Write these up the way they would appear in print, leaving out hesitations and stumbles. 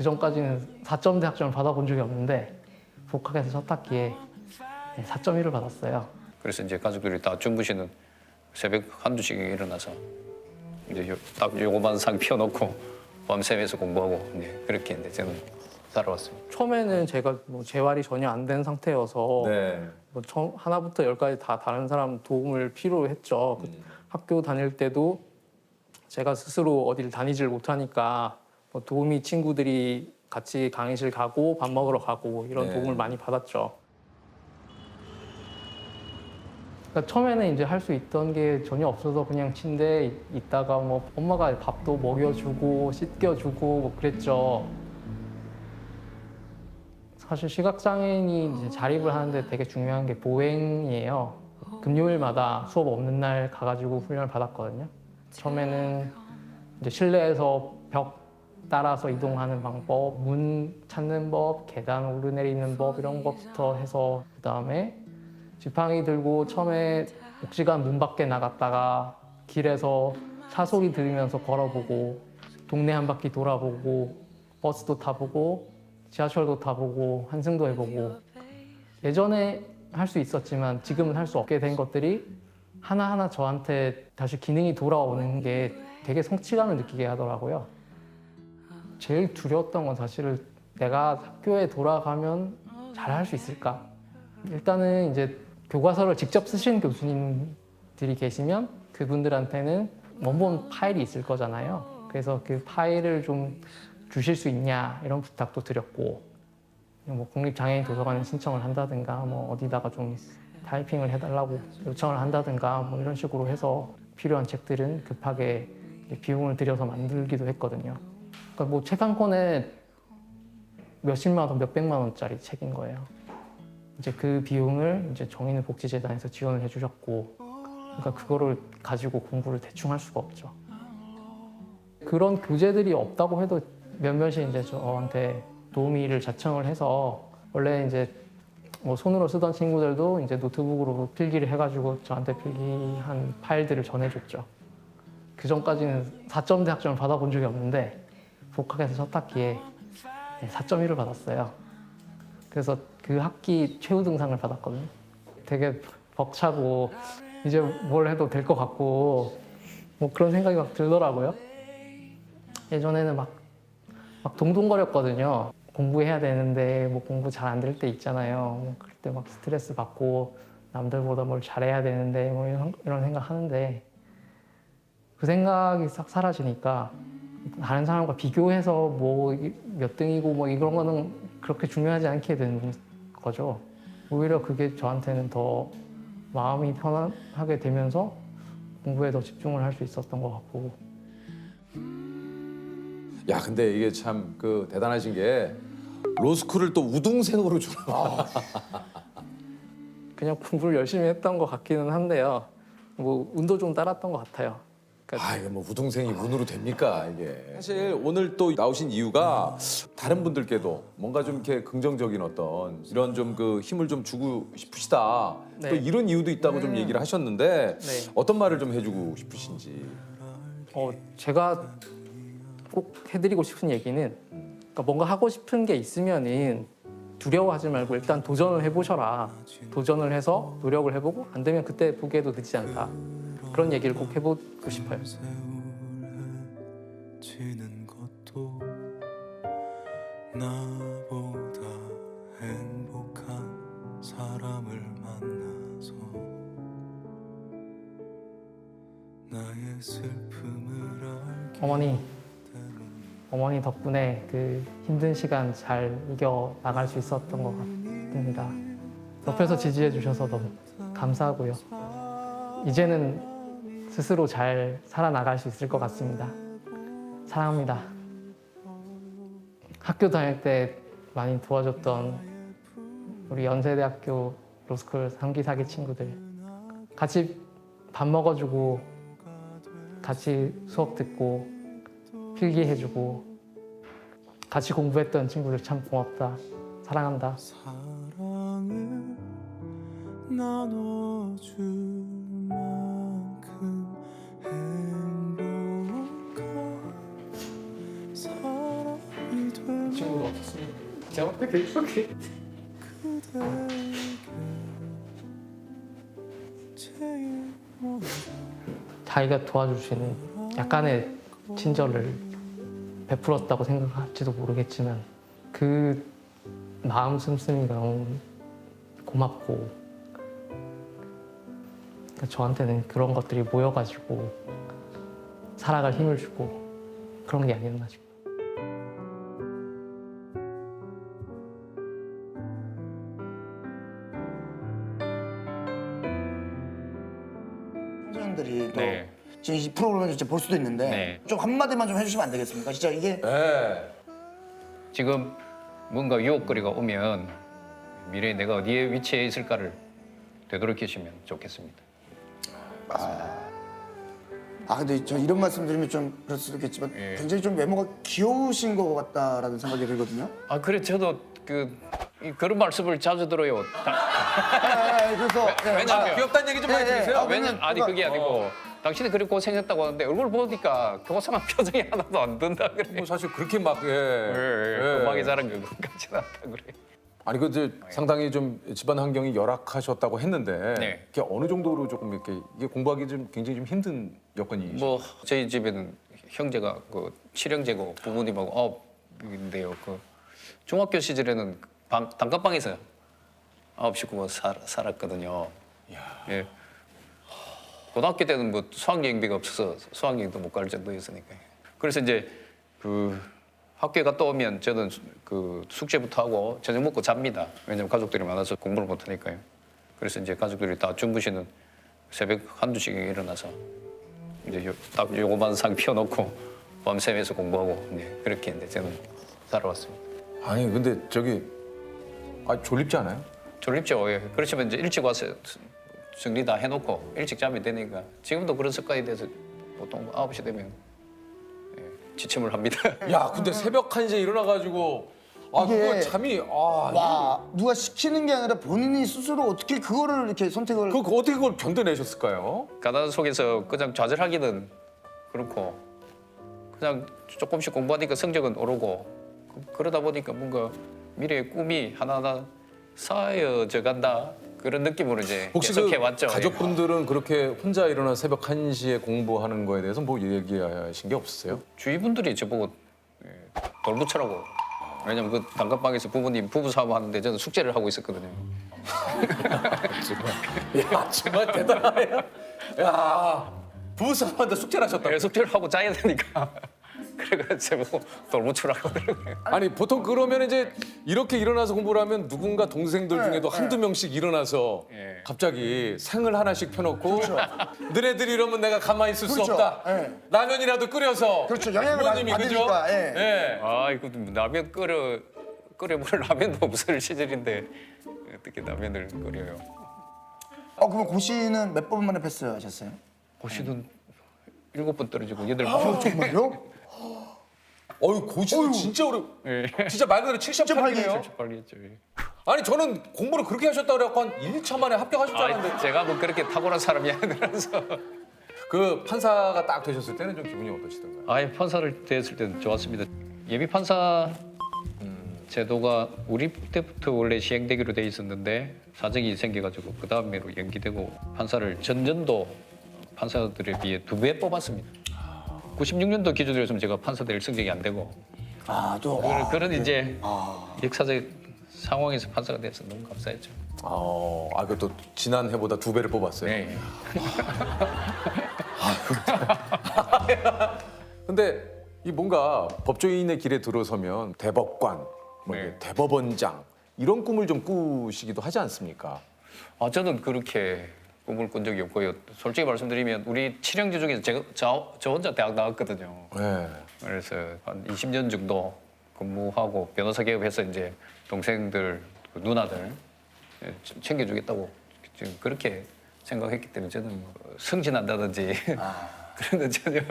그 전까지는 4점대 학점을 받아본 적이 없는데 복학해서 첫 학기에 4.1을 받았어요. 그래서 이제 가족들이 다 주무시는 새벽 한두 시에 일어나서 이제 딱 요거만 상 피워놓고 밤새면서 공부하고 그렇게 이제 저는 살아왔습니다. 처음에는 제가 뭐 재활이 전혀 안 된 상태여서 네. 뭐 하나부터 열까지 다 다른 사람 도움을 필요로 했죠. 학교 다닐 때도 제가 스스로 어디를 다니질 못하니까 뭐 도우미 친구들이 같이 강의실 가고 밥 먹으러 가고 이런 네. 도움을 많이 받았죠. 그러니까 처음에는 이제 할 수 있던 게 전혀 없어서 그냥 침대에 있다가 뭐 엄마가 밥도 먹여주고 씻겨주고 뭐 그랬죠. 사실 시각장애인이 이제 자립을 하는데 되게 중요한 게 보행이에요. 금요일마다 수업 없는 날 가가지고 훈련을 받았거든요. 처음에는 이제 실내에서 벽 따라서 이동하는 방법, 문 찾는 법, 계단 오르내리는 법 이런 것부터 해서 그다음에 지팡이 들고 처음에 복지관 문 밖에 나갔다가 길에서 차 소리 들으면서 걸어보고 동네 한 바퀴 돌아보고 버스도 타보고 지하철도 타보고 환승도 해보고 예전에 할 수 있었지만 지금은 할 수 없게 된 것들이 하나하나 저한테 다시 기능이 돌아오는 게 되게 성취감을 느끼게 하더라고요. 제일 두려웠던 건 사실은 내가 학교에 돌아가면 잘 할 수 있을까? 일단은 이제 교과서를 직접 쓰신 교수님들이 계시면 그분들한테는 원본 파일이 있을 거잖아요. 그래서 그 파일을 좀 주실 수 있냐 이런 부탁도 드렸고 뭐 국립장애인 도서관에 신청을 한다든가 뭐 어디다가 좀 타이핑을 해달라고 요청을 한다든가 뭐 이런 식으로 해서 필요한 책들은 급하게 비용을 들여서 만들기도 했거든요. 그러니까 뭐 책 한 권에 몇십만 원, 몇백만 원짜리 책인 거예요. 이제 그 비용을 이제 정인복지재단에서 지원을 해주셨고, 그러니까 그거를 가지고 공부를 대충 할 수가 없죠. 그런 교재들이 없다고 해도 몇몇이 이제 저한테 도우미를 자청을 해서 원래 이제 뭐 손으로 쓰던 친구들도 이제 노트북으로 필기를 해가지고 저한테 필기한 파일들을 전해줬죠. 그 전까지는 4점대 학점을 받아본 적이 없는데 복학해서 첫 학기에 4.1을 받았어요. 그래서 그 학기 최우 등상을 받았거든요. 되게 벅차고 이제 뭘 해도 될 것 같고 뭐 그런 생각이 막 들더라고요. 예전에는 막 동동거렸거든요. 공부해야 되는데 뭐 공부 잘 안 될 때 있잖아요. 뭐 그럴 때 막 스트레스 받고 남들보다 뭘 잘해야 되는데 뭐 이런 생각 하는데 그 생각이 싹 사라지니까 다른 사람과 비교해서 뭐 몇 등이고 뭐 이런 거는 그렇게 중요하지 않게 되는 거죠. 오히려 그게 저한테는 더 마음이 편안하게 되면서 공부에 더 집중을 할 수 있었던 것 같고. 야, 근데 이게 참 그 대단하신 게 로스쿨을 또 우등생으로 졸업. 그냥 공부를 열심히 했던 것 같기는 한데요. 뭐 운도 좀 따랐던 것 같아요. 아, 이게 뭐 우등생이 운으로 됩니까 이게? 사실 오늘 또 나오신 이유가 다른 분들께도 뭔가 좀 이렇게 긍정적인 어떤 이런 좀 그 힘을 좀 주고 싶으시다. 네. 또 이런 이유도 있다고 좀 얘기를 하셨는데 네. 어떤 말을 좀 해주고 싶으신지. 제가 꼭 해드리고 싶은 얘기는 그러니까 뭔가 하고 싶은 게 있으면은 두려워하지 말고 일단 도전을 해보셔라. 도전을 해서 노력을 해보고 안 되면 그때 포기해도 늦지 않다. 그런 얘기를 꼭 해보고 싶어요. 지는 것도 나보다 행복한 사람을 만나서 나의 슬픔을 알게 어머니 덕분에 그 힘든 시간 잘 이겨 나갈 수 있었던 것 같습니다. 옆에서 지지해 주셔서 너무 감사하고요. 이제는 스스로 잘 살아나갈 수 있을 것 같습니다. 사랑합니다. 학교 다닐 때 많이 도와줬던 우리 연세대학교 로스쿨 3기 4기 친구들 같이 밥 먹어주고 같이 수업 듣고 필기해주고 같이 공부했던 친구들 참 고맙다. 사랑한다. 사랑을 나눠줄 만큼 행복한 사람이 될 친구가 없었습니다. 제가 어떻게 이렇게 자기가 도와줄 수 있는 약간의 친절을 베풀었다고 생각할지도 모르겠지만 그 마음 씀씀이가 너무 고맙고 저한테는 그런 것들이 모여가지고 살아갈 힘을 주고 그런 게 아니었나 싶어요. 청소년들이 또 네. 지금 이 프로그램을 이제 볼 수도 있는데 네. 좀 한마디만 좀 해주시면 안 되겠습니까? 진짜 이게 네. 지금 뭔가 유혹거리가 오면 미래에 내가 어디에 위치해 있을까를 되돌이키시면 좋겠습니다. 근데 저 이런 말씀 드리면 좀 그럴 수도 있겠지만 예. 굉장히 좀 외모가 귀여우신 것 같다라는 생각이 들거든요. 그래 저도 그런 말씀을 자주 들어요. 그래서 왜냐면 귀엽다는 얘기 좀 많이 들으세요? 아니 그게 아니고 당신이 그렇게 고생했다고 하는데 얼굴 보니까 고생한 표정이 하나도 안 든다 그래. 뭐 사실 그렇게 막 음악이 잘한 것 같지는 않다 그래. 아니 그 이제 상당히 좀 집안 환경이 열악하셨다고 했는데 네. 이게 어느 정도로 조금 이렇게 이게 공부하기 좀 굉장히 좀 힘든 여건이죠. 뭐 저희 집에는 형제가 그 칠형제고 부모님하고 9인데요. 그 중학교 시절에는 단칸방에서 9 식구가 살았거든요. 예. 고등학교 때는 뭐 수학여행비가 없어서 수학여행도 못 갈 정도였으니까. 그래서 이제 그 학교에 갔다 오면 저는 그 숙제부터 하고 저녁 먹고 잡니다. 왜냐면 가족들이 많아서 공부를 못 하니까요. 그래서 이제 가족들이 다 주무시는 새벽 1~2시에 일어나서 이제 딱 요거만 상 피워놓고 밤새면서 공부하고 이제 그렇게 이제 저는 살아왔습니다. 아니 근데 저기 졸립지 않아요? 졸립죠. 예. 그렇지만 이제 일찍 와서 정리 다 해놓고 일찍 자면 되니까 지금도 그런 습관이 돼서 보통 9시 되면 지침을 합니다. 야 근데 새벽 1시에 일어나가지고 이게- 그거 잠이 와 누가 시키는 게 아니라 본인이 스스로 어떻게 그거를 이렇게 선택을 그 어떻게 그걸 견뎌내셨을까요? 가난 속에서 그냥 좌절하기는 그렇고 그냥 조금씩 공부하니까 성적은 오르고 그러다 보니까 뭔가 미래의 꿈이 하나하나 쌓여져 간다 그런 느낌으로 이제 혹시 계속 그 해왔죠. 가족분들은 그렇게 혼자 일어나 새벽 1시에 공부하는 거에 대해서 뭐 얘기하신 게 없었어요? 주위 분들이 저보고 돌부처라고. 왜냐면 그 단칸방에서 부모님 부부 사업 하는데 저는 숙제를 하고 있었거든요. 야 정말 대단하네요. 야 부부싸움한테 숙제를 하셨다. 숙제를 하고 짜야 되니까. 그래가지고 저보고 돌부처라고 하더라고요. 아니 보통 그러면 이제 이렇게 일어나서 공부를 하면 누군가 동생들 중에도 한두 명씩 일어나서 예. 갑자기 상을 하나씩 펴놓고 너네들이 이러면 내가 가만히 있을 수 그렇죠. 없다. 예. 라면이라도 끓여서 그렇죠. 영향을 부모님이, 그죠? 받으니까, 예. 아 이거 라면 끓여볼 라면도 없을 시절인데 어떻게 라면을 끓여요? 그럼 고시는 몇 번 만에 패스하셨어요? 고시는 7번 떨어지고 8번. 정말요? 어유 고시는 진짜 어려. 진짜 말 그대로 78이네요. 빨리 했죠. 예. 아니 저는 공부를 그렇게 하셨다 그래갖고 한 1차 만에 합격하실 줄 알았는데 제가 뭐 그렇게 탁월한 사람이 아니라서. 그 판사가 딱 되셨을 때는 좀 기분이 어떠시던가요? 판사를 됐을 때는 좋았습니다. 예비 판사 제도가 우리 때부터 원래 시행되기로 돼 있었는데 사정이 생겨가지고 그 다음에로 연기되고 판사를 전년도 판사들에 비해 2배 뽑았습니다. 96년도 기준으로 면 제가 판사 될 성적이 안 되고 그런 이제 역사적 상황에서 판사가 돼서 너무 감사했죠. 그것도 지난 해보다 2배를 뽑았어요. 네. 근데 이 뭔가 법조인의 길에 들어서면 대법관, 뭐 네. 대법원장 이런 꿈을 좀 꾸시기도 하지 않습니까? 저는 그렇게 꿈을 꾼 적이 없고요. 솔직히 말씀드리면 우리 칠형제 중에서 저 혼자 대학 나왔거든요. 네. 그래서 한 20년 정도 근무하고 변호사 개업해서 이제 동생들, 그 누나들 챙겨주겠다고 지금 그렇게 생각했기 때문에 저는 뭐 승진한다든지 그런 건 전혀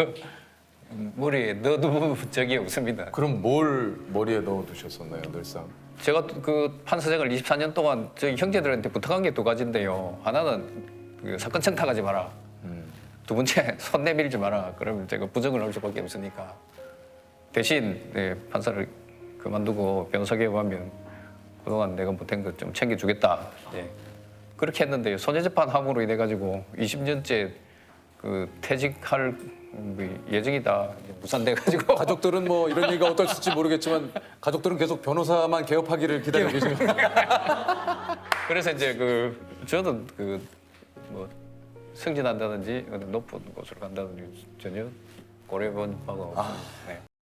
머리에 넣어둔 적이 없습니다. 그럼 뭘 머리에 넣어두셨었나요, 늘상? 제가 그 판사생활 24년 동안 저희 형제들한테 부탁한 게 2가지인데요. 하나는 그 사건 청탁하지 마라. 2번째 손 내밀지 마라. 그러면 제가 부정을 할 수밖에 없으니까 대신 판사를 그만두고 변호사 개업하면 그동안 내가 못한 것 좀 챙겨주겠다. 예. 그렇게 했는데 손해재판 함으로 인해 가지고 20년째 그 퇴직할 예정이다. 이제 무산돼 가지고 가족들은 뭐 이런 얘기가 어떨지 모르겠지만 가족들은 계속 변호사만 개업하기를 기다리고 계시는 거예요. 그래서 이제 그 저는 그 뭐 승진한다든지 높은 곳으로 간다든지 전혀 고려해본 바가 없습니다. 네.